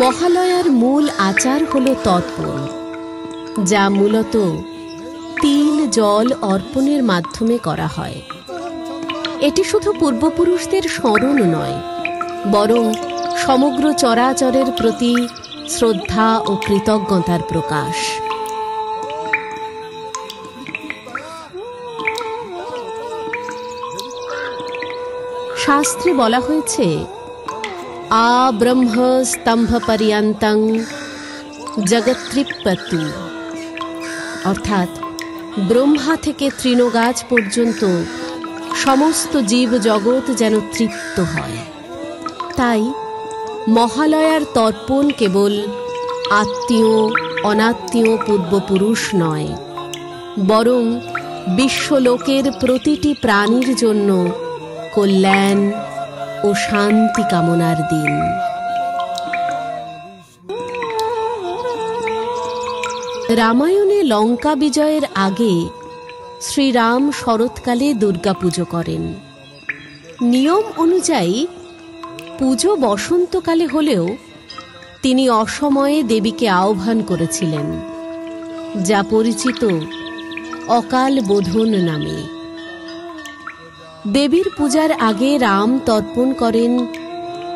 মহালয়ার মূল আচার হল তর্পণ, যা মূলত তিল জল অর্পণের মাধ্যমে করা হয়। এটি শুধু পূর্বপুরুষদের স্মরণ নয়, বরং সমগ্র চরাচরের প্রতি শ্রদ্ধা ও কৃতজ্ঞতার প্রকাশ। শাস্ত্রে বলা হয়েছে, আ ব্রহ্ম স্তম্ভ পর্যন্তং জগত্রিপ্যতু, অর্থাৎ ব্রহ্মা থেকে তৃণগাছ পর্যন্ত সমস্ত জীব জগৎ যেন তৃপ্ত হয়। তাই মহালয়ার তর্পণ কেবল আত্মীয় অনাত্মীয় পূর্বপুরুষ নয়, বরং বিশ্বলোকের প্রতিটি প্রাণীর জন্য কল্যাণ ও শান্তি কামনার দিন। রামায়ণে লঙ্কা বিজয়ের আগে শ্রীরাম শরৎকালে দুর্গাপুজো করেন। নিয়ম অনুযায়ী পুজো বসন্তকালে হলেও তিনি অসময়ে দেবীকে আহ্বান করেছিলেন, যা পরিচিত অকাল বোধন নামে। দেবীর পূজার আগে রাম তর্পণ করেন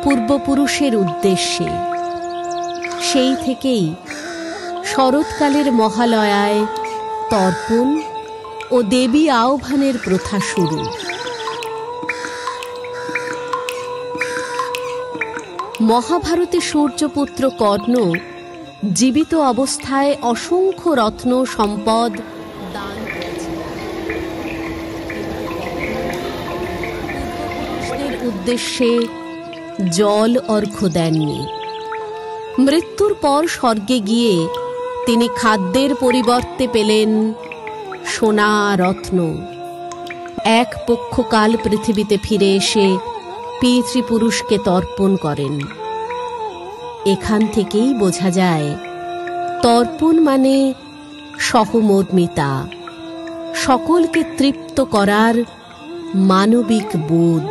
পূর্বপুরুষের উদ্দেশ্যে। সেই থেকেই শরৎকালের মহালয়ায় তর্পণ ও দেবী আহ্বানের প্রথা শুরু। মহাভারতে সূর্যপুত্র কর্ণ জীবিত অবস্থায় অসংখ্য রত্ন সম্পদ দান করেছিলেন। পূর্বপুরুষদের উদ্দেশ্যে জল অর্ঘ্য দেননি। মৃত্যুর পর স্বর্গে গিয়ে তিনি খাদ্যের পরিবর্তে পেলেন সোনা রত্ন। এক পক্ষকাল পৃথিবীতে ফিরে এসে পিতৃপুরুষকে তর্পণ করেন। এখান থেকেই বোঝা যায়, তর্পণ মানে সহমর্মিতা, সকলকে তৃপ্ত করার মানবিক বোধ।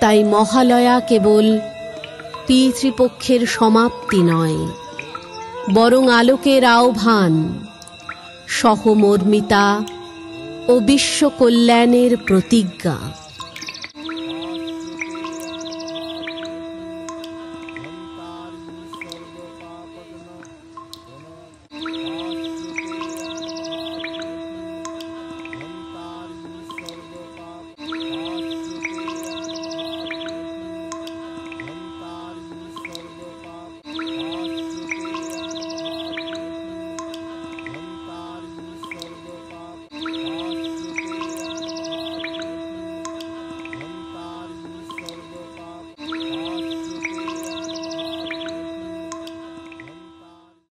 তাই মহালয়া কেবল পিতৃপক্ষের সমাপ্তি নয়, বরং আলোকের আহ্বান, সহমর্মিতা ও বিশ্ব কল্যাণের প্রতিজ্ঞা।